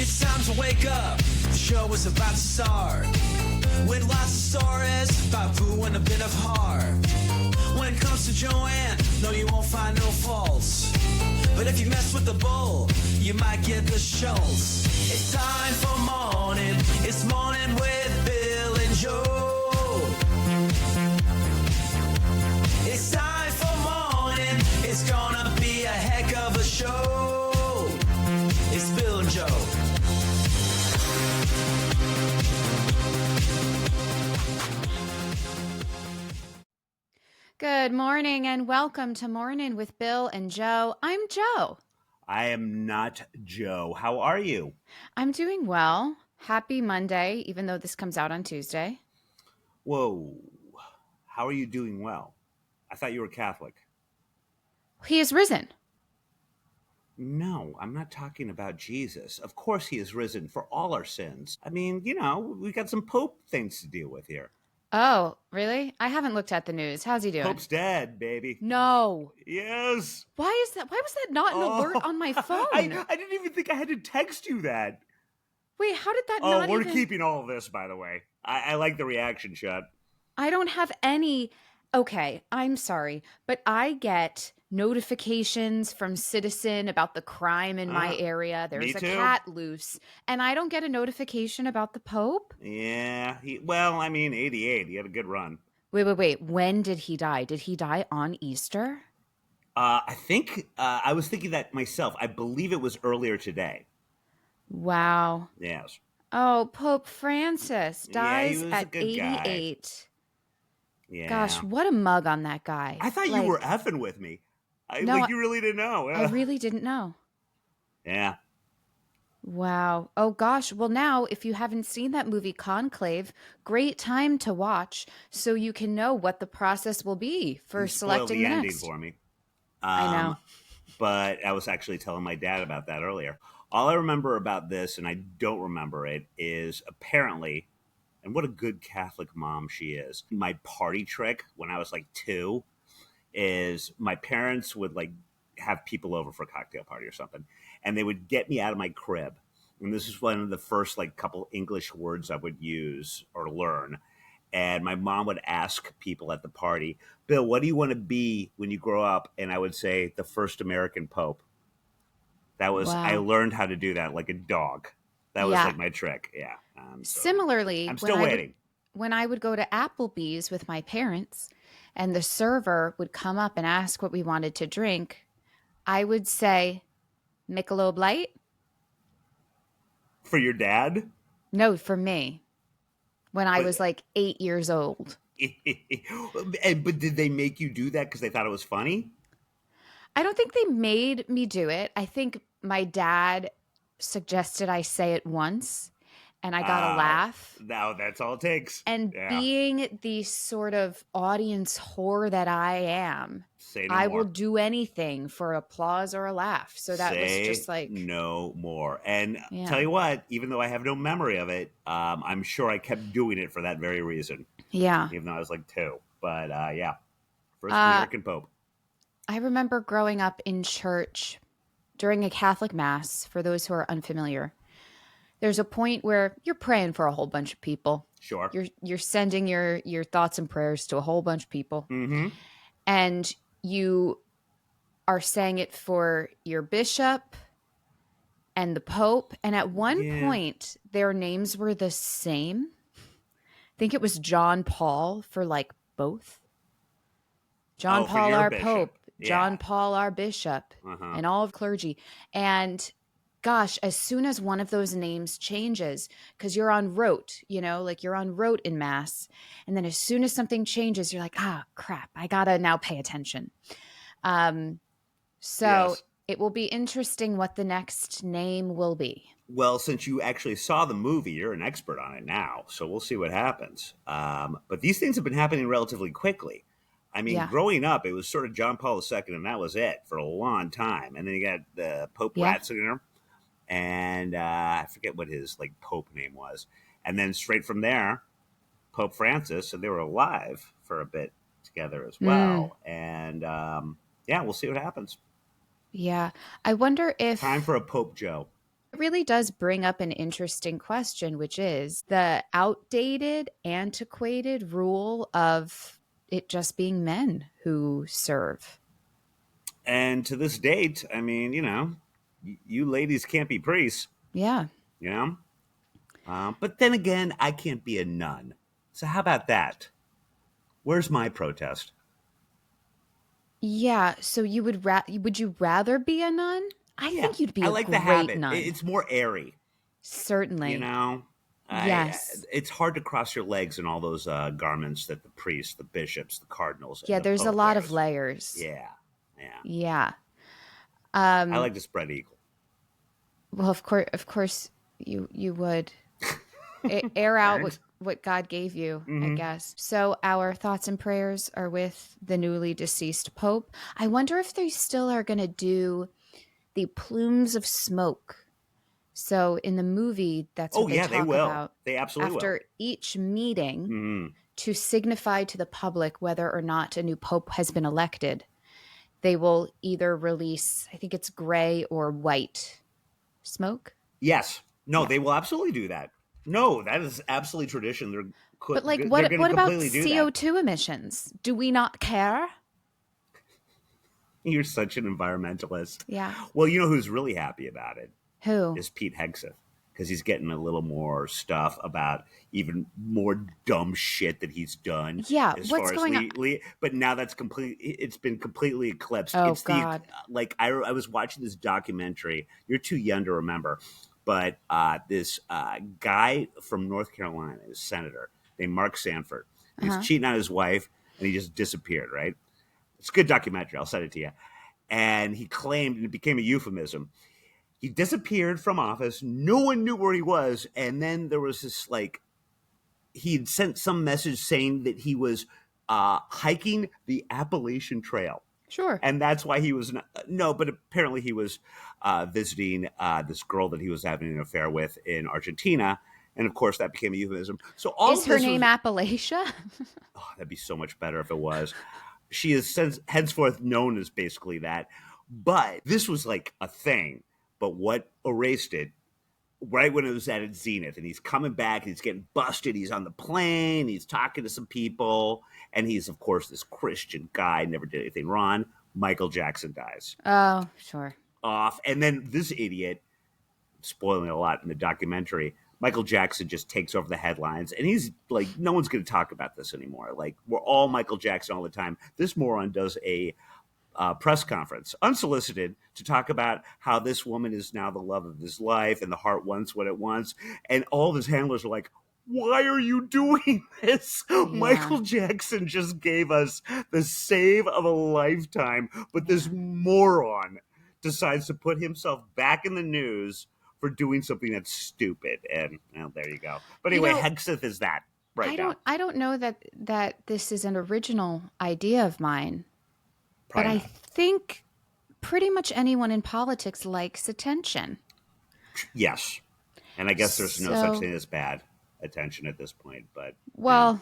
It's time to wake up. The show is about to start. With lots of stories about poo and a bit of heart. When it comes to Joanne, no, you won't find no faults. But if you mess with the bull, you might get the Schultz. It's time for Mornin'. It's Morning with Bill and Joe. It's time for Mornin'. It's gonna be a heck of a show. It's Bill and Joe. Good morning and welcome to Mornin' with Bill and Joe. I'm Joe. I am not Joe. How are you? I'm doing well. Happy Monday, even though this comes out on Tuesday. Whoa. How are you doing well? I thought you were Catholic. He is risen. No, I'm not talking about Jesus. Of course he is risen for all our sins. I mean, we got some Pope things to deal with here. Oh, really? I haven't looked at the news. How's he doing? Pope's dead, baby. No. Yes. Why is that? Why was that not an alert on my phone? I didn't even think I had to text you that. Wait, how did that not we're keeping all of this, by the way. I like the reaction shot. I don't have any... Okay, I'm sorry, but I get notifications from Citizen about the crime in my area. There's a cat loose, and I don't get a notification about the Pope? Yeah, 88. He had a good run. Wait. When did he die? Did he die on Easter? I think I was thinking that myself. I believe it was earlier today. Wow. Yes. Oh, Pope Francis dies he was at a good 88. Guy. Yeah. Gosh, what a mug on that guy. I thought you were effing with me. You really didn't know. I really didn't know. Yeah. Wow. Oh, gosh. Well, now, if you haven't seen that movie Conclave, great time to watch so you can know what the process will be for selecting the ending next. For me. I know. But I was actually telling my dad about that earlier. All I remember about this, and I don't remember it, is apparently... And what a good Catholic mom she is. My party trick when I was like 2 is my parents would have people over for a cocktail party or something. And they would get me out of my crib. And this is one of the first couple English words I would use or learn. And my mom would ask people at the party, Bill, what do you want to be when you grow up? And I would say the first American Pope. That was, wow. I learned how to do that like a dog. That was my trick. Yeah. Similarly, I'm still waiting. When I would go to Applebee's with my parents and the server would come up and ask what we wanted to drink, I would say, Michelob Light. For your dad? No, for me. When I was 8 years old. But did they make you do that because they thought it was funny? I don't think they made me do it. I think my dad suggested I say it once. And I got a laugh. No, that's all it takes. And being the sort of audience whore that I am, I will do anything for applause or a laugh. So that was just no more. And tell you what, even though I have no memory of it, I'm sure I kept doing it for that very reason. Yeah. Even though I was 2. But first American Pope. I remember growing up in church during a Catholic Mass, for those who are unfamiliar. There's a point where you're praying for a whole bunch of people. Sure. You're sending your thoughts and prayers to a whole bunch of people. Mm-hmm. And you are saying it for your bishop and the Pope. And at one point, their names were the same. I think it was John Paul for both. John Paul, our bishop. Pope. John Paul, our bishop. And all of clergy. And... gosh, as soon as one of those names changes, because you're on rote, you're on rote in Mass. And then as soon as something changes, you're like, crap, I got to now pay attention. It will be interesting what the next name will be. Well, since you actually saw the movie, you're an expert on it now. So we'll see what happens. But these things have been happening relatively quickly. I mean, growing up, it was sort of John Paul II, and that was it for a long time. And then you got the Pope Ratzinger. And I forget what his Pope name was. And then straight from there, Pope Francis, and they were alive for a bit together as well. And we'll see what happens. Yeah. I wonder if... Time for a Pope Joe. really does bring up an interesting question, which is the outdated, antiquated rule of it just being men who serve. And to this date, I mean, you ladies can't be priests, Yeah. you know? But then again, I can't be a nun. So how about that? Where's my protest? Yeah. So would you rather be a nun? I Yeah, think you'd be I a like the great habit. nun. It's more airy, you Certainly. know? Yes. It's hard to cross your legs in all those garments that the priests, the bishops, the cardinals, and Yeah, the there's a pope lot of wears. layers. Yeah, yeah. Yeah. I like to spread eagle. Well, of course you would air out Earned? what God gave you, I Mm-hmm. guess. So our thoughts and prayers are with the newly deceased Pope. I wonder if they still are going to do the plumes of smoke. So in the movie, that's what Oh they yeah, they talk will. about. They absolutely will. After each meeting, Mm-hmm. to signify to the public whether or not a new pope has been elected, they will either release, I think it's gray or white smoke. Yes. No, Yeah. they will absolutely do that. No, that is absolutely tradition. But like They're what going to what about completely do that. CO2 emissions? Do we not care? You're such an environmentalist. Yeah. Well, you know who's really happy about it Who? is Pete Hegseth, because he's getting a little more stuff about even more dumb shit that he's done Yeah, as what's far as going on? but now that's complete. It's been completely eclipsed. Oh It's the God. like I was watching this documentary. You're too young to remember, but this guy from North Carolina, a senator named Mark Sanford, he was Uh-huh. cheating on his wife and he just disappeared. Right? It's a good documentary. I'll send it to you. And he claimed, and it became a euphemism, he disappeared from office. No one knew where he was. And then there was this he'd sent some message saying that he was hiking the Appalachian Trail. Sure. And that's why he was no, but apparently he was visiting this girl that he was having an affair with in Argentina. And of course, that became a euphemism. So all Is of her this name was, Appalachia? oh, that'd be so much better if it was. She is henceforth known as basically that. But this was like a thing. But what erased it right when it was at its zenith, and he's coming back, and he's getting busted. He's on the plane, he's talking to some people, and he's, of course, this Christian guy, never did anything wrong. Michael Jackson dies Oh, sure. off. And then this idiot, spoiling a lot in the documentary, Michael Jackson just takes over the headlines, and he's like, no one's going to talk about this anymore. Like, we're all Michael Jackson all the time. This moron does a press conference, unsolicited, to talk about how this woman is now the love of his life and the heart wants what it wants. And all of his handlers are like, why are you doing this? Yeah. Michael Jackson just gave us the save of a lifetime, but this moron decides to put himself back in the news for doing something that's stupid. And well, there you go. But anyway, Hegseth is that right now. I don't know that this is an original idea of mine. Probably but not. I think pretty much anyone in politics likes attention. Yes. And I guess there's no such thing as bad attention at this point. But well,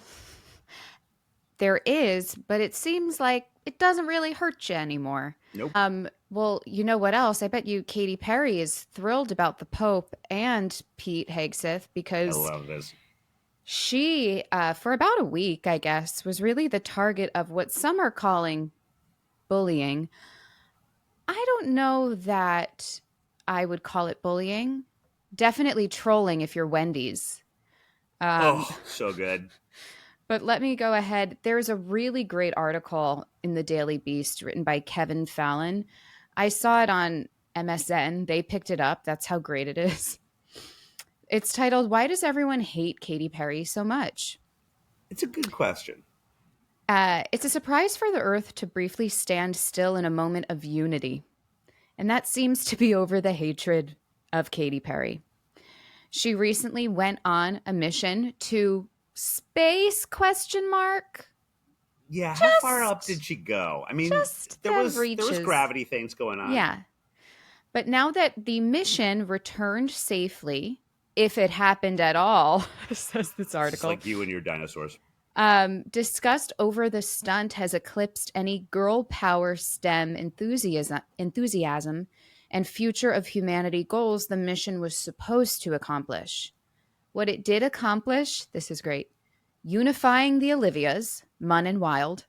there is, but it seems like it doesn't really hurt you anymore. Nope. Well, you know what else? I bet you Katy Perry is thrilled about the Pope and Pete Hegseth because I love this. She, for about a week, I guess, was really the target of what some are calling bullying. I don't know that I would call it bullying. Definitely trolling if you're Wendy's. So good. But let me go ahead. There's a really great article in the Daily Beast written by Kevin Fallon. I saw it on MSN. They picked it up. That's how great it is. It's titled, Why Does Everyone Hate Katy Perry So Much? It's a good question. It's a surprise for the earth to briefly stand still in a moment of unity. And that seems to be over the hatred of Katy Perry. She recently went on a mission to space ? Yeah, how far up did she go? I mean, there was gravity things going on. Yeah. But now that the mission returned safely, if it happened at all, says this article. It's like you and your dinosaurs. Disgust over the stunt has eclipsed any girl power STEM enthusiasm, and future of humanity goals the mission was supposed to accomplish. What it did accomplish, this is great, unifying the Olivias, Munn and Wilde,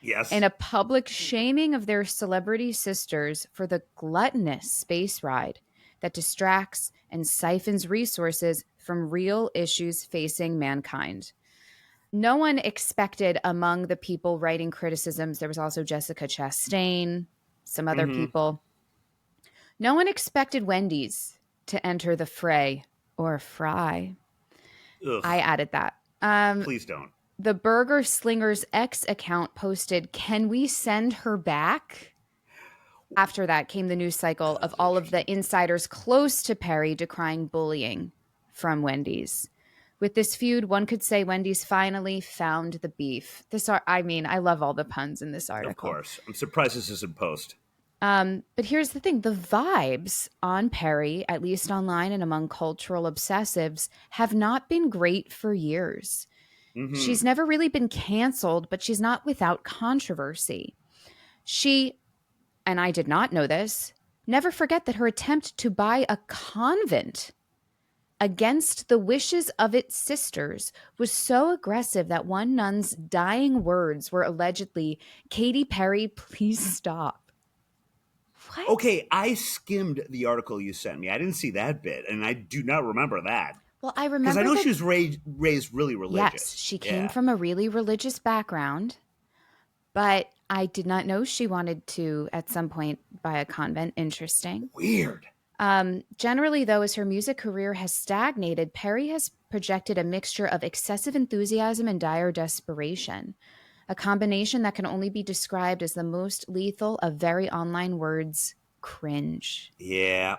Yes. and a public shaming of their celebrity sisters for the gluttonous space ride that distracts and siphons resources from real issues facing mankind. No one expected among the people writing criticisms, there was also Jessica Chastain, some other people. No one expected Wendy's to enter the fray or fry. Ugh. I added that. Please don't. The Burger Slingers X account posted, "Can we send her back?" After that came the news cycle of all of the insiders close to Perry decrying bullying from Wendy's. With this feud, one could say Wendy's finally found the beef. I love all the puns in this article. Of course. I'm surprised this isn't post. But here's the thing. The vibes on Perry, at least online and among cultural obsessives, have not been great for years. Mm-hmm. She's never really been canceled, but she's not without controversy. She, and I did not know this, never forget that her attempt to buy a convent against the wishes of its sisters was so aggressive that one nun's dying words were allegedly, "Katy Perry, please stop." What? Okay, I skimmed the article you sent me. I didn't see that bit, and I do not remember that. Well, I remember because I know she was raised really religious. Yes, she came from a really religious background, but I did not know she wanted to, at some point, buy a convent. Interesting. Weird. Generally, though, as her music career has stagnated, Perry has projected a mixture of excessive enthusiasm and dire desperation, a combination that can only be described as the most lethal of very online words, cringe. Yeah.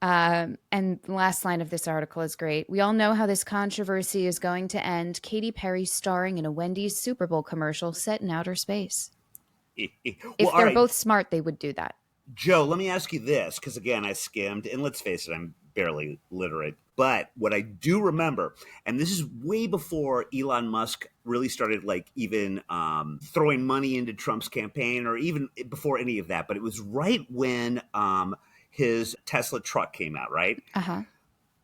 And the last line of this article is great. "We all know how this controversy is going to end. Katy Perry starring in a Wendy's Super Bowl commercial set in outer space." If they're both smart, they would do that. Joe, let me ask you this, because again, I skimmed, and let's face it, I'm barely literate. But what I do remember, and this is way before Elon Musk really started even throwing money into Trump's campaign, or even before any of that, but it was right when his Tesla truck came out, right? Uh-huh.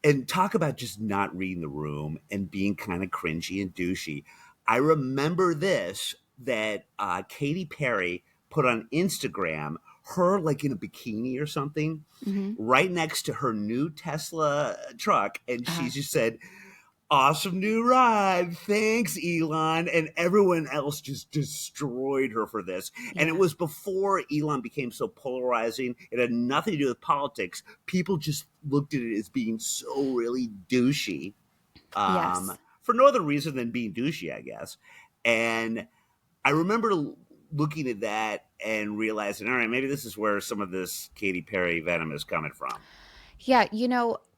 And talk about just not reading the room and being kind of cringy and douchey. I remember that Katy Perry put on Instagram her in a bikini or something, right next to her new Tesla truck. And she just said, "Awesome new ride. Thanks, Elon." And everyone else just destroyed her for this. Yeah. And it was before Elon became so polarizing. It had nothing to do with politics. People just looked at it as being so really douchey. Yes. For no other reason than being douchey, I guess. And I remember looking at that and realizing, all right, maybe this is where some of this Katy Perry venom is coming from. Yeah,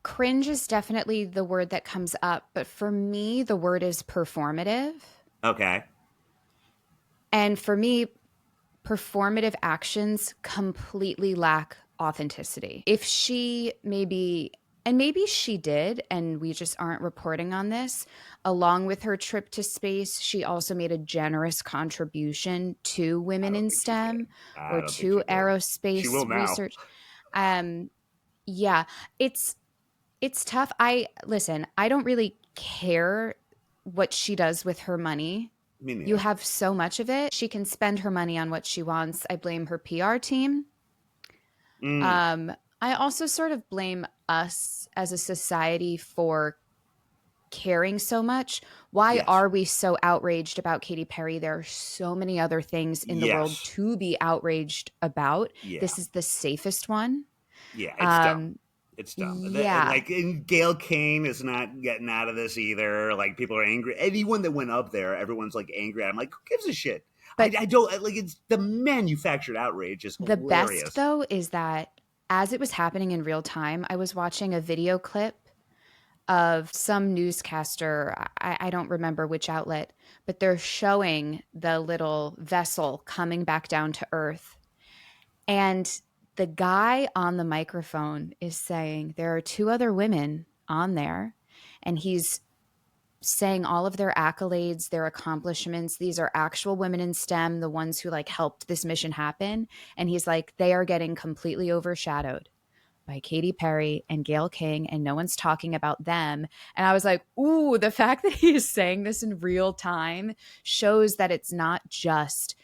cringe is definitely the word that comes up, but for me, the word is performative. Okay. And for me, performative actions completely lack authenticity. If she maybe she did, and we just aren't reporting on this, along with her trip to space, she also made a generous contribution to women in STEM or to aerospace research. Yeah, it's tough. I don't really care what she does with her money. You have so much of it. She can spend her money on what she wants. I blame her PR team. I also sort of blame us as a society for caring so much. Why are we so outraged about Katy Perry? There are so many other things in the world to be outraged about. Yeah. This is the safest one. Yeah, it's dumb. It's dumb. Yeah. And Gail Kane is not getting out of this either. People are angry. Anyone that went up there, everyone's angry at him. Who gives a shit? But I don't it's the manufactured outrage is hilarious. The best though is that as it was happening in real time, I was watching a video clip of some newscaster. I don't remember which outlet, but they're showing the little vessel coming back down to Earth. And the guy on the microphone is saying there are 2 other women on there, and he's saying all of their accolades, their accomplishments. These are actual women in STEM, the ones who helped this mission happen. And he's like, they are getting completely overshadowed. by Katy Perry and Gayle King, and no one's talking about them. And I was like, ooh, the fact that he is saying this in real time shows that it's not just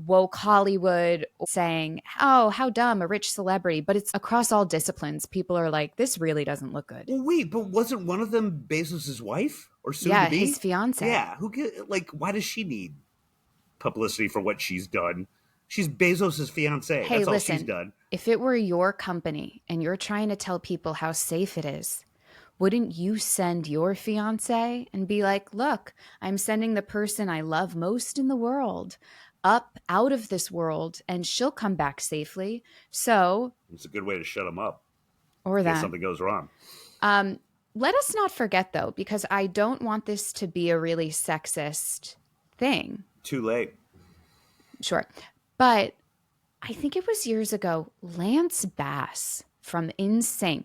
woke Hollywood saying, oh, how dumb, a rich celebrity, but it's across all disciplines. People are like, this really doesn't look good. Well, wait, but wasn't one of them Bezos' wife or soon Yeah, to be? his fiance. Yeah, why does she need publicity for what she's done? She's Bezos' fiance. Hey, That's all listen, she's done. if it were your company and you're trying to tell people how safe it is, wouldn't you send your fiance and be like, look, I'm sending the person I love most in the world up out of this world and she'll come back safely. So, It's a good way to shut them up or in case that. something goes wrong. Let us not forget, though, because I don't want this to be a really sexist thing. Too late. Sure. But I think it was years ago, Lance Bass from NSYNC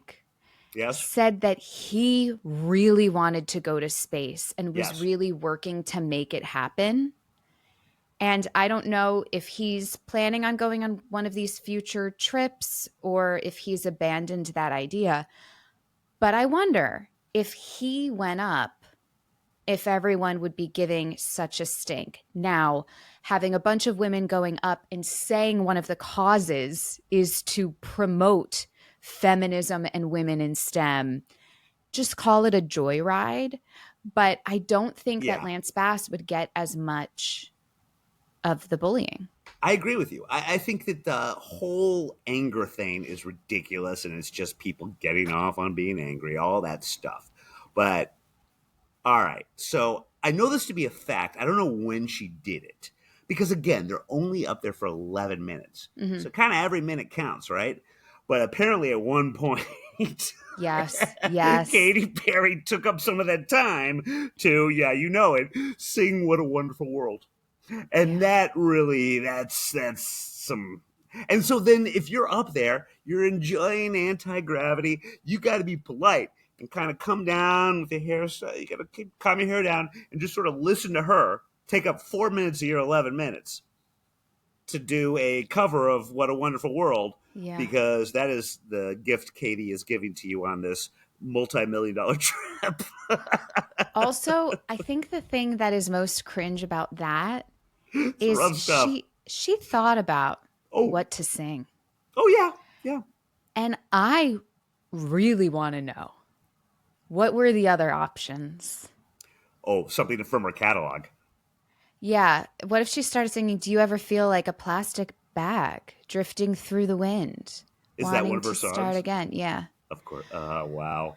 Yes? said that he really wanted to go to space and was Yes. really working to make it happen. And I don't know if he's planning on going on one of these future trips or if he's abandoned that idea. But I wonder if he went up, if everyone would be giving such a stink. Now, having a bunch of women going up and saying one of the causes is to promote feminism and women in STEM, just call it a joyride. But I don't think that Lance Bass would get as much of the bullying. I agree with you. I think that the whole anger thing is ridiculous and it's just people getting off on being angry, all that stuff. But, all right. So I know this to be a fact. I don't know when she did it. Because, again, they're only up there for 11 minutes. Mm-hmm. So kind of every minute counts, right? But apparently at one point... Yes. Katy Perry took up some of that time to, you know it, sing What a Wonderful World. And that's some. And so then if you're up there, you're enjoying anti-gravity, you got to be polite and kind of come down with your hair. You got to calm your hair down and just sort of listen to her take up 4 minutes of your 11 minutes to do a cover of What a Wonderful World. Yeah. Because that is the gift Katy is giving to you on this multi-million-dollar trip. Also, I think the thing that is most cringe about that is she thought about what to sing. Oh, yeah. And I really want to know, what were the other options? Oh, something from her catalog. Yeah. What if she started singing, do you ever feel like a plastic bag drifting through the wind? Is that one of her songs? Start again, yeah. Of course. Wow.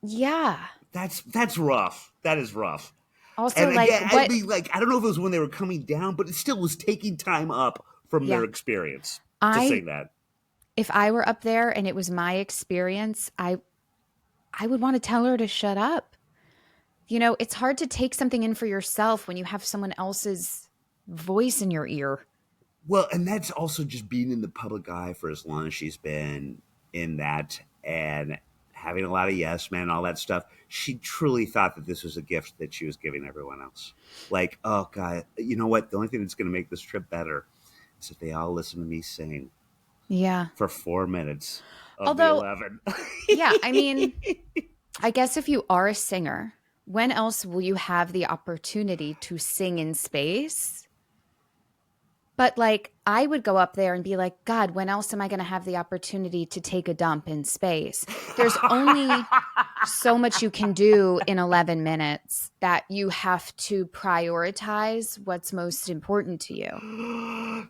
Yeah. That's rough. That is rough. Also, and again, I don't know if it was when they were coming down, but it still was taking time up from their experience to sing that. If I were up there and it was my experience, I would want to tell her to shut up. You know, it's hard to take something in for yourself when you have someone else's voice in your ear. Well, and that's also just being in the public eye for as long as she's been in that and having a lot of yes men, all that stuff. She truly thought that this was a gift that she was giving everyone else. Like, oh, God, you know what? The only thing that's going to make this trip better is if they all listen to me sing. Yeah. For 4 minutes of the 11. Yeah, I mean, I guess if you are a singer, when else will you have the opportunity to sing in space? But like, I would go up there and be like, God, when else am I going to have the opportunity to take a dump in space? There's only so much you can do in 11 minutes that you have to prioritize what's most important to you.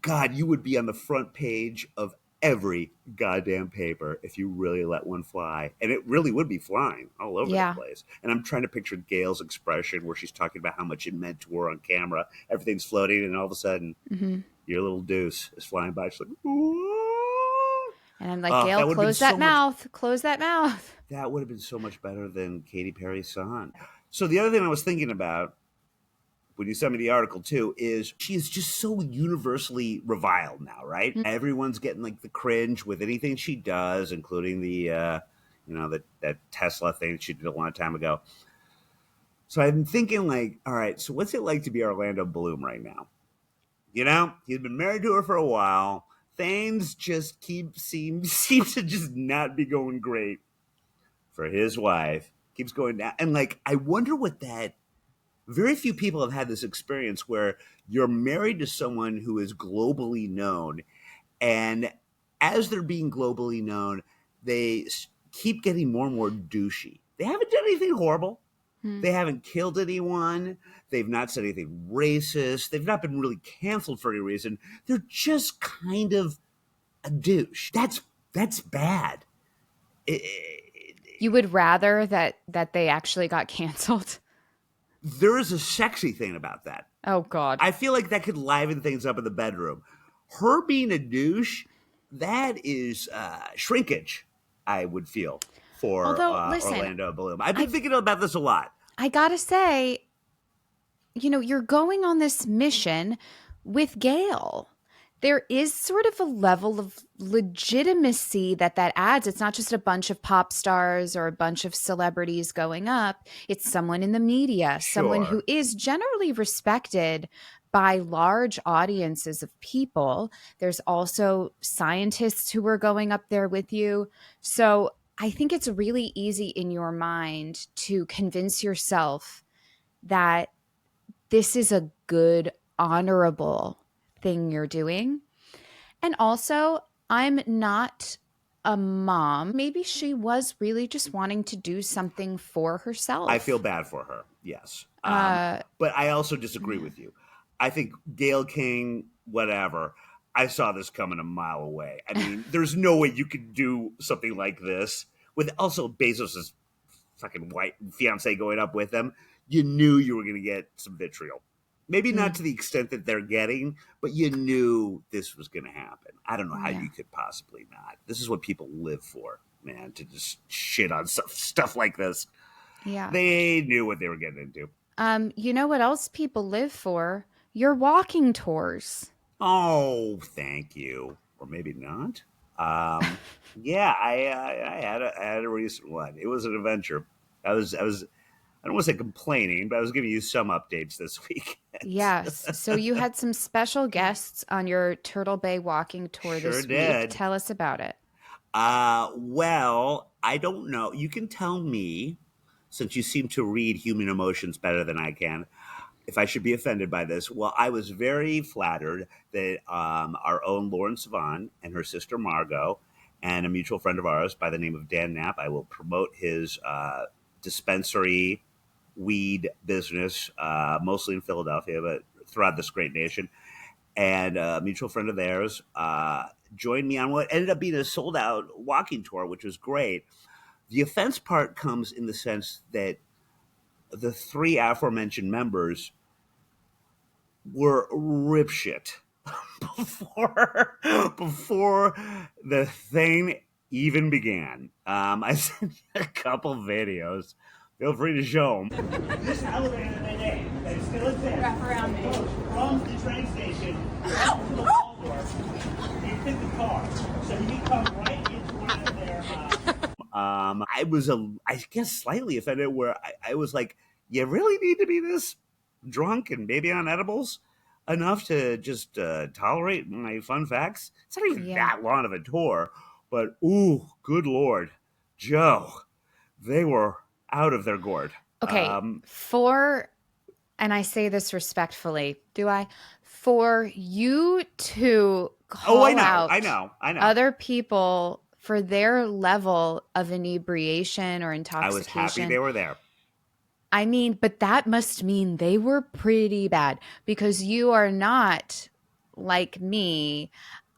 God, you would be on the front page of every goddamn paper if you really let one fly. And it really would be flying all over the place. And I'm trying to picture Gail's expression where she's talking about how much it meant to her on camera. Everything's floating, and all of a sudden, your little deuce is flying by. She's like, whoa. And I'm like, Gail, close that mouth. Close that mouth. That would have been so much better than Katy Perry's song. So the other thing I was thinking about when you sent me the article too, is she is just so universally reviled now, right? Mm-hmm. Everyone's getting like the cringe with anything she does, including the, that Tesla thing she did a long time ago. So I've been thinking like, all right, so what's it like to be Orlando Bloom right now? You know, he's been married to her for a while. things just seem to just not be going great for his wife. Keeps going down. And like, I wonder what that, very few people have had this experience where you're married to someone who is globally known. And as they're being globally known, they keep getting more and more douchey. They haven't done anything horrible. They haven't killed anyone. They've not said anything racist. They've not been really canceled for any reason. They're just kind of a douche. That's bad. You would rather that they actually got canceled? There is a sexy thing about that. Oh, God. I feel like that could liven things up in the bedroom. Her being a douche, that is shrinkage, I would feel, for listen, Orlando Bloom. I've been thinking about this a lot. I gotta say, you're going on this mission with Gail. There is sort of a level of legitimacy that adds. It's not just a bunch of pop stars or a bunch of celebrities going up. It's someone in the media, someone who is generally respected by large audiences of people. There's also scientists who are going up there with you. So I think it's really easy in your mind to convince yourself that this is a good, honorable thing you're doing. And also, I'm not a mom. Maybe she was really just wanting to do something for herself. I feel bad for her, yes. But I also disagree with you. I think Gayle King, whatever, I saw this coming a mile away. I mean, there's no way you could do something like this with also Bezos' fucking white fiance going up with them. You knew you were going to get some vitriol. Maybe not to the extent that they're getting, but you knew this was going to happen. I don't know how you could possibly not. This is what people live for, man, to just shit on stuff like this. Yeah. They knew what they were getting into. You know what else people live for? Your walking tours. Oh, thank you. Or maybe not. Yeah, I had a recent one. It was an adventure. I don't want to say complaining, but I was giving you some updates this week. Yes. So you had some special guests on your Turtle Bay walking tour this week. Tell us about it. Well, I don't know. You can tell me, since you seem to read human emotions better than I can, if I should be offended by this. Well, I was very flattered that our own Lauren Sivan and her sister Margot and a mutual friend of ours by the name of Dan Knapp, I will promote his dispensary weed business, mostly in Philadelphia, but throughout this great nation. And a mutual friend of theirs joined me on what ended up being a sold-out walking tour, which was great. The offense part comes in the sense that the three aforementioned members were ripshit before the thing even began. I sent you a couple videos. Feel free to show them. This elevator that still exists. Wrap around me. From the train station to the Waldorf. You hit the car, so you can come right into one of their. I was I guess slightly offended where I was like, you really need to be this drunk and maybe on edibles enough to just tolerate my fun facts? It's not even that long of a tour, but ooh, good Lord, Joe, they were out of their gourd. Okay, and I say this respectfully, do I? For you to call out I know. other people for their level of inebriation or intoxication. I was happy they were there. I mean, but that must mean they were pretty bad because you are not, like me,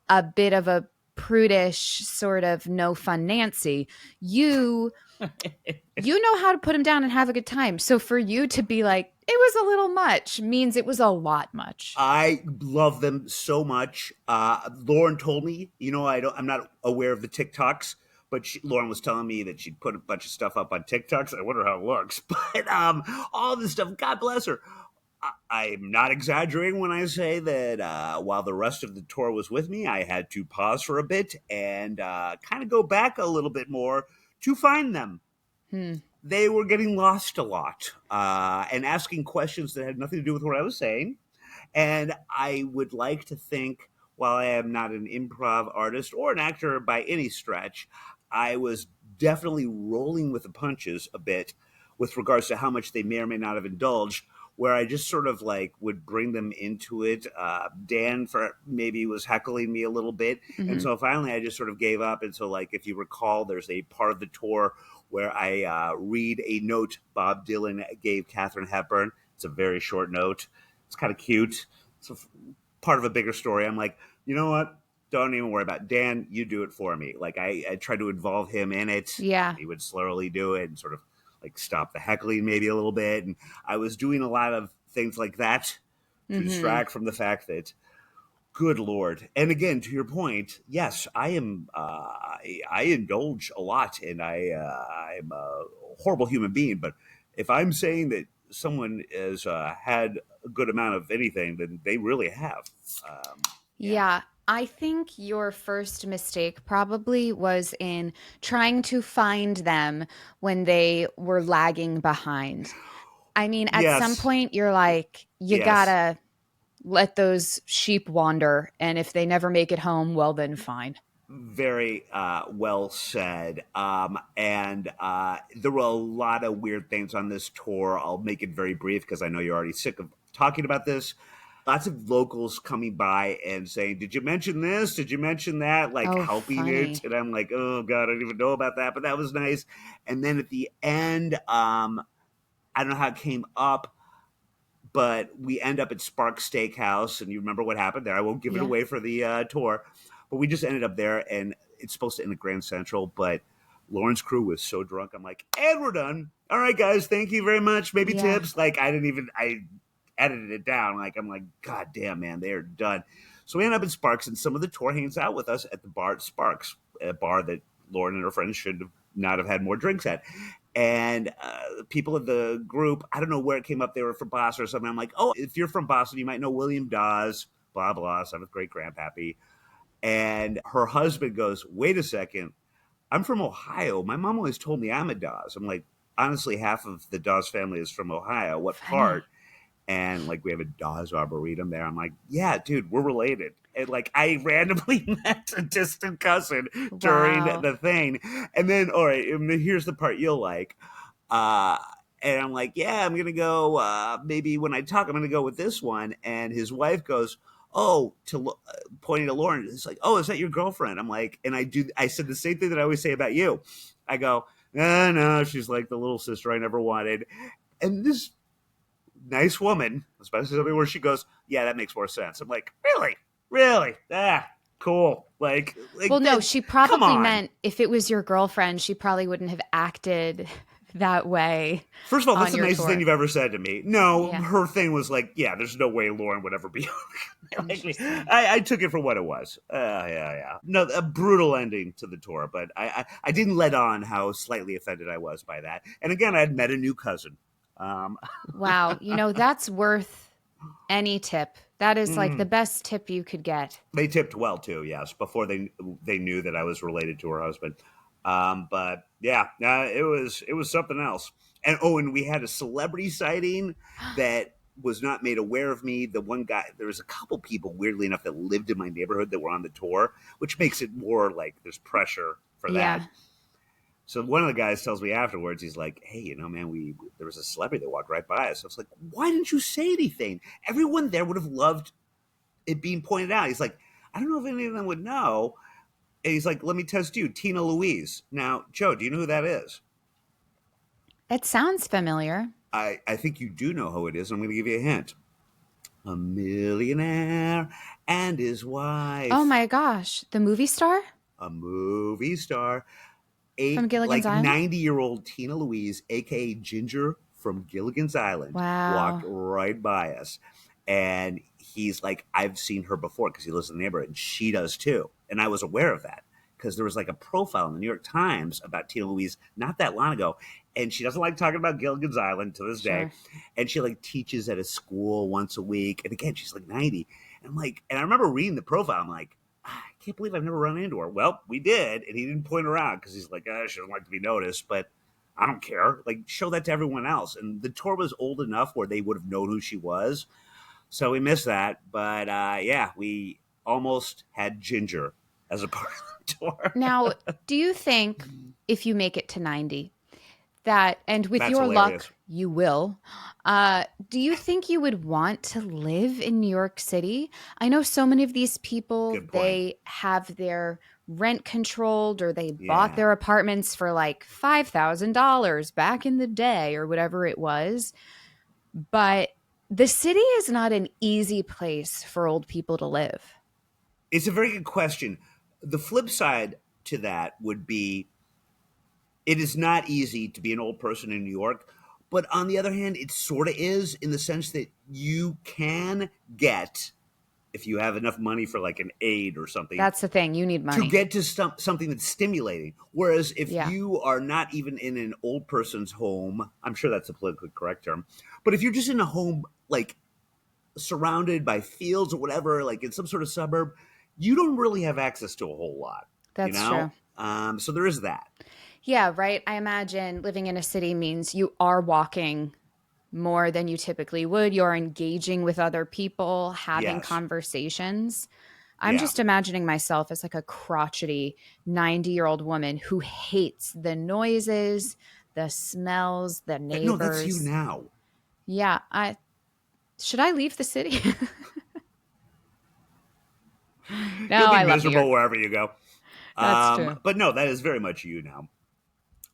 a bit of a prudish sort of no fun Nancy. You know how to put them down and have a good time. So for you to be like, it was a little much means it was a lot much. I love them so much. Lauren told me, I'm not aware of the TikToks, but Lauren was telling me that she'd put a bunch of stuff up on TikToks. I wonder how it looks. But all this stuff, God bless her. I'm not exaggerating when I say that while the rest of the tour was with me, I had to pause for a bit and kind of go back a little bit more to find them. They were getting lost a lot and asking questions that had nothing to do with what I was saying. And I would like to think, while I am not an improv artist or an actor by any stretch, I was definitely rolling with the punches a bit with regards to how much they may or may not have indulged, where I just sort of like would bring them into it. Dan for maybe was heckling me a little bit. And Mhm. so finally I just sort of gave up. And so, like, if you recall, there's a part of the tour where I read a note Bob Dylan gave Katharine Hepburn. It's a very short note. It's kind of cute. It's part of a bigger story. I'm like, you know what? Don't even worry about it. Dan, you do it for me. Like, I tried to involve him in it. Yeah. He would slowly do it and sort of like stop the heckling maybe a little bit. And I was doing a lot of things like that to Mhm. distract from the fact that, good Lord. And again, to your point, yes, I am, I indulge a lot and I'm a horrible human being. But if I'm saying that someone has had a good amount of anything, then they really have. Yeah. Yeah, I think your first mistake probably was in trying to find them when they were lagging behind. I mean, at some Yes. point, you're like, you Yes. gotta let those sheep wander. And if they never make it home, well, then fine. Very well said. And there were a lot of weird things on this tour. I'll make it very brief because I know you're already sick of talking about this. Lots of locals coming by and saying, "Did you mention this? Did you mention that?" Like Oh, helping it. funny. And I'm like, "Oh, God, I didn't even know about that." But that was nice. And then at the end, I don't know how it came up, but we end up at Sparks Steakhouse, and you remember what happened there. I won't give it Yeah. away for the tour, but we just ended up there, and it's supposed to end at Grand Central, but Lauren's crew was so drunk. I'm like, and we're done. All right, guys, thank you very much. Maybe Yeah. tips. Like, I edited it down. Like, I'm like, God damn, man, they are done. So we end up at Sparks, and some of the tour hangs out with us at the bar at Sparks, a bar that Lauren and her friends should have not have had more drinks at. And people of the group, I don't know where it came up. They were from Boston or something. I'm like, oh, if you're from Boston, you might know William Dawes, blah, blah, seventh grade grandpappy. And her husband goes, wait a second. I'm from Ohio. My mom always told me I'm a Dawes. I'm like, honestly, half of the Dawes family is from Ohio. What part? Funny. And like, we have a Dawes Arboretum there. I'm like, yeah, dude, we're related. And like, I randomly met a distant cousin during Wow. the thing. And then, all right, and then here's the part you'll like. Uh, and I'm like, yeah, I'm gonna go. Maybe when I talk, I'm gonna go with this one. And his wife goes, "Oh," pointing to Lauren. It's like, "Oh, is that your girlfriend?" I'm like, and I said the same thing that I always say about you. I go, "No, no, she's like the little sister I never wanted." And this nice woman, especially something where she goes, "Yeah, that makes more sense." I'm like, "Really, really? Ah, cool." Well, Like no, that. she Come probably on. meant if it was your girlfriend, she probably wouldn't have acted that way First of all, that's on the your nicest thing tour. you've ever said to me. No, Yeah. her thing was like, yeah, there's no way Lauren would ever be like me. Interesting. I took it for what it was. Yeah, yeah. No, a brutal ending to the tour, but I didn't let on how slightly offended I was by that. And again, I'd met a new cousin. Um, Wow. That's worth any tip. That is like the mm, best tip you could get. they tipped well too, yes, before they knew that I was related to her husband. But yeah, it was something else. And oh, and we had a celebrity sighting that was not made aware of me. The one guy, there was a couple people, weirdly enough, that lived in my neighborhood that were on the tour, which makes it more like there's pressure for that. Yeah. So one of the guys tells me afterwards, he's like, "Hey, man, we there was a celebrity that walked right by us." I was like, "Why didn't you say anything? Everyone there would have loved it being pointed out." He's like, "I don't know if any of them would know." And he's like, "Let me test you, Tina Louise." Now, Joe, do you know who that is? It sounds familiar. I think you do know who it is. I'm going to give you a hint. A millionaire and his Oh wife, my gosh. The movie star a movie star, from Gilligan's like Island? 90-year-old Tina Louise, aka Ginger from Gilligan's Island, walked Wow. right by us. And he's like, I've seen her before because he lives in the neighborhood, and she does too. And I was aware of that because there was like a profile in the New York Times about Tina Louise not that long ago. And she doesn't like talking about Gilligan's Island to this day. Sure. And she like teaches at a school once a week. And again, she's like 90. And I'm like, and I remember reading the profile. I'm like, I can't believe I've never run into her. Well, we did, and he didn't point her out because he's like, she doesn't like to be noticed, but I don't care. Like, show that to everyone else. And the tour was old enough where they would have known who she was, so we missed that. But yeah, we almost had ginger as a part of the tour. Now, do you think if you make it to 90 that, and with That's your hilarious. luck, you will, do you think you would want to live in New York City? I know so many of these people, Good point. they have their rent controlled or they bought Yeah. their apartments for like $5,000 back in the day or whatever it was. But the city is not an easy place for old people to live. It's a very good question. The flip side to that would be it is not easy to be an old person in New York. But on the other hand, it sort of is in the sense that you can get, if you have enough money for like an aid or something, That's the thing. You need to money. get to something that's stimulating. Whereas if Yeah. you are not even in an old person's home, I'm sure that's a politically correct term, but if you're just in a home like surrounded by fields or whatever, like in some sort of suburb, you don't really have access to a whole lot. That's true. So there is that. Yeah, right. I imagine living in a city means you are walking more than you typically would. You're engaging with other people, having Yes. conversations. I'm Yeah. just imagining myself as like a crotchety 90-year-old woman who hates the noises, the smells, the neighbors. No, that's you now. Yeah, should I leave the city? You'll No, be I love New miserable York. wherever you go. That's true. But no, that is very much you now.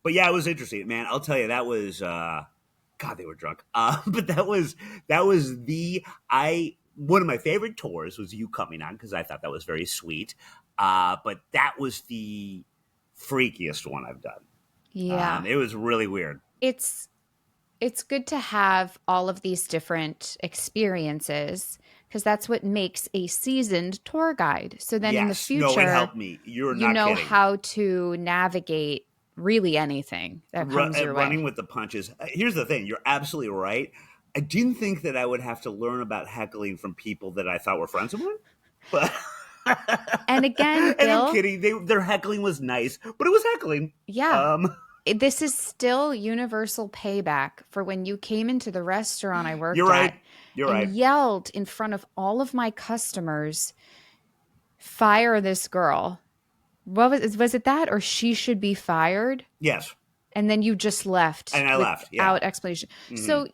But yeah, it was interesting, man. I'll tell you, that was God, they were drunk. But that was one of my favorite tours was you coming on because I thought that was very sweet. But that was the freakiest one I've done. Yeah. It was really weird. It's good to have all of these different experiences because that's what makes a seasoned tour guide. So then in the Yes. No, it future, helped me. You're you not know kidding. how to navigate really anything that comes your Running way. with the punches. Here's the thing. You're absolutely right. I didn't think that I would have to learn about heckling from people that I thought were friends of mine. But And again, and Bill, I'm kidding. Their heckling was nice, but it was heckling. yeah, this is still universal payback for when you came into the restaurant I worked You're right. at You're and right. yelled in front of all of my customers, "Fire this girl." What was it that or she should be fired? Yes. And then you just left And I left, yeah. without explanation. So,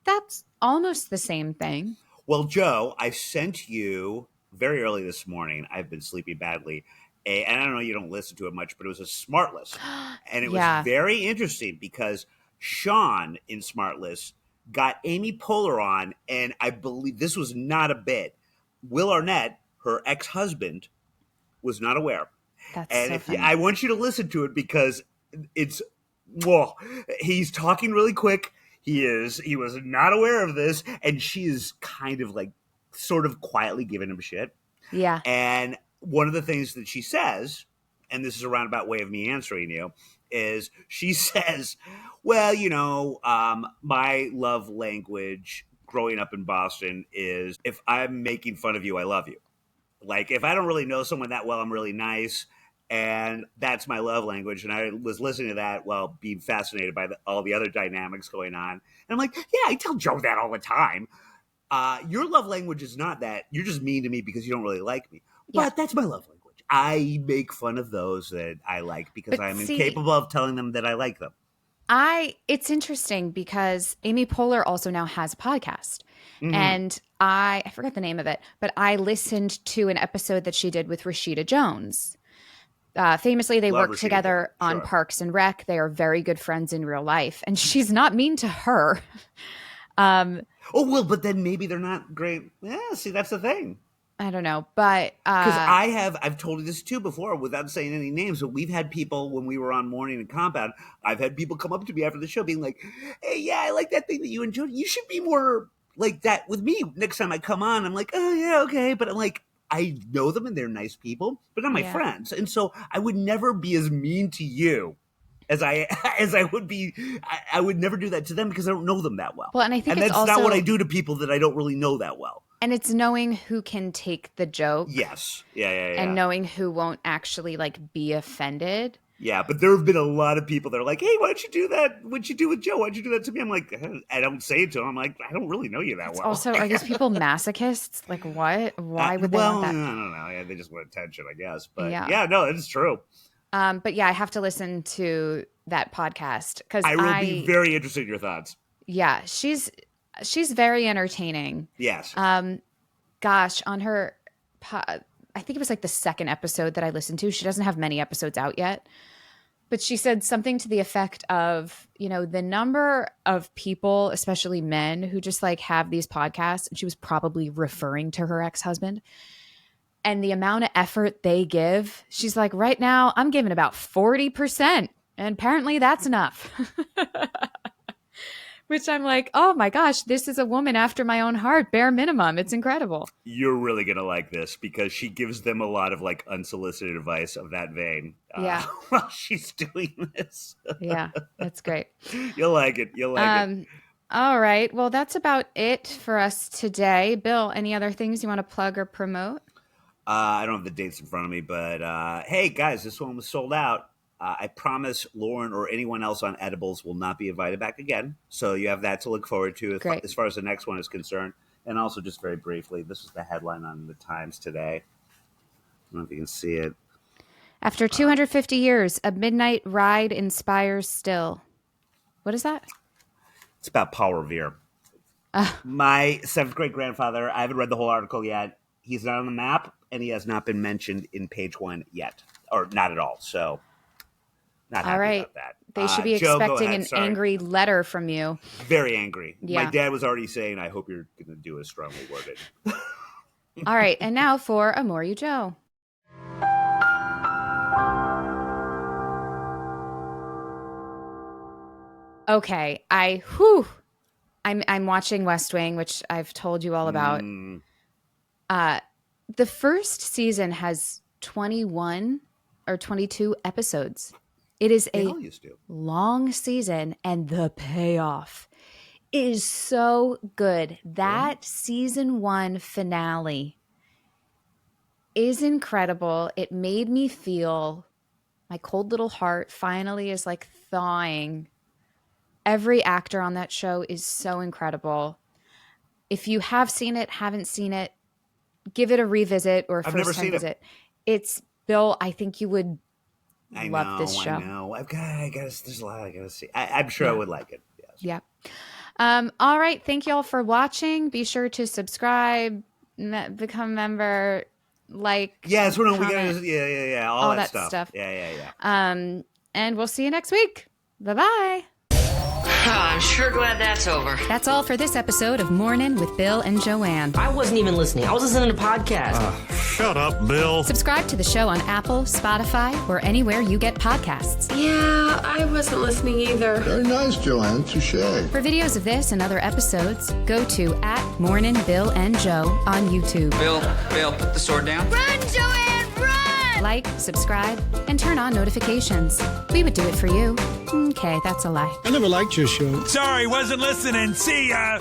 that's almost the same thing. Well, Joe, I sent you very early this morning. I've been sleeping badly. And I don't know, you don't listen to it much, but it was a smart list. And it Yeah. was very interesting because Sean in Smart List got Amy Poehler on, and I believe this was not a bit. Will Arnett, her ex-husband, was not aware. That's And so if funny. I want you to listen to it because it's whoa. He's talking really quick. He was not aware of this, and she is kind of like sort of quietly giving him shit. Yeah. And one of the things that she says, and this is a roundabout way of me answering you, is she says, well, my love language growing up in Boston is if I'm making fun of you, I love you. Like if I don't really know someone that well, I'm really nice. And that's my love language. And I was listening to that while being fascinated by all the other dynamics going on. And I'm like, yeah, I tell Joe that all the time. Your love language is not that. You're just mean to me because you don't really like me. Yeah. But that's my love language. I make fun of those that I like because But I'm see- incapable of telling them that I like them. It's interesting because Amy Poehler also now has a podcast. Mhm. And I forgot the name of it, but I listened to an episode that she did with Rashida Jones. Famously, they Love worked Rashida together Jones, on sure. Parks and Rec. They are very good friends in real life, and she's not mean to her. Oh, well, but then maybe they're not great. Yeah, see, that's the thing. I don't know, but Because I've told you this too before without saying any names, but we've had people when we were on Morning and Compound, I've had people come up to me after the show being like, hey, yeah, I like that thing that you enjoyed. You should be more like that with me next time I come on. I'm like, oh, yeah, okay. But I'm like, I know them and they're nice people, but not my Yeah. friends. And so I would never be as mean to you as I would be. I would never do that to them because I don't know them that well. Well, and I think and it's that's not what also- I do to people that I don't really know that well. and it's knowing who can take the joke Yes. Yeah. and knowing who won't actually like be offended. Yeah, but there have been a lot of people that are like, hey, why don't you do that? What'd you do with Joe? Why'd you do that to me? I'm like, I don't say it to him. I'm like, I don't really know you that well. Also, are these people masochists? Like, what? Why would they want that? I don't know. Yeah, they just want attention, I guess. But yeah, no, it's true. But yeah, I have to listen to that podcast because I will be very interested in your thoughts. Yeah, she's very entertaining. Yes. Gosh, on her, I think it was like the second episode that I listened to. She doesn't have many episodes out yet, but she said something to the effect of, the number of people, especially men, who just like have these podcasts, and she was probably referring to her ex-husband, and the amount of effort they give. She's like, right now I'm giving about 40%, and apparently that's enough. Which I'm like, oh my gosh, this is a woman after my own heart, bare minimum. It's incredible. You're really going to like this because she gives them a lot of like unsolicited advice of that vein while she's doing this. Yeah, that's great. You'll like it. You'll like it. All right. Well, that's about it for us today. Bill, any other things you want to plug or promote? I don't have the dates in front of me, but hey, guys, this one was sold out. I promise Lauren or anyone else on edibles will not be invited back again. So you have that to look forward to as far as the next one is concerned. And also, just very briefly, this is the headline on the Times today. I don't know if you can see it. After 250 years, a midnight ride inspires still. What is that? It's about Paul Revere. My 7th grade grandfather, I haven't read the whole article yet. He's not on the map, and he has not been mentioned in page 1 yet. Or not at all, so... Not happy about that. They should be expecting an angry letter from you. Very angry. Yeah. My dad was already saying, I hope you're going to do a strongly worded. All right. And now for A More You Joe. Okay. I'm watching West Wing, which I've told you all about. The first season has 21 or 22 episodes. It is a long season, and the payoff is so good. That season 1 finale is incredible. It made me feel my cold little heart finally is like thawing. Every actor on that show is so incredible. If you have seen it, haven't seen it, give it a revisit or a first-time visit. It's Bill, I think you would love this show. I know. There's a lot I gotta see. I'm sure I would like it. Yes. Yeah. All right. Thank you all for watching. Be sure to subscribe, become a member, like. Yes, we gotta. All that stuff. Yeah. And we'll see you next week. Bye-bye. I'm sure glad that's over. That's all for this episode of Mornin with Bill and Joanne. I wasn't even listening. I was listening to podcasts. Shut up, Bill. Subscribe to the show on Apple, Spotify, or anywhere you get podcasts. Yeah, I wasn't listening either. Very nice, Joanne. Touché. For videos of this and other episodes, go to @MorninBillAndJoe on YouTube. Bill, put the sword down. Run, Joanne, run! Like, subscribe, and turn on notifications. We would do it for you. Okay, that's a lie. I never liked your show. Sorry, wasn't listening. See ya.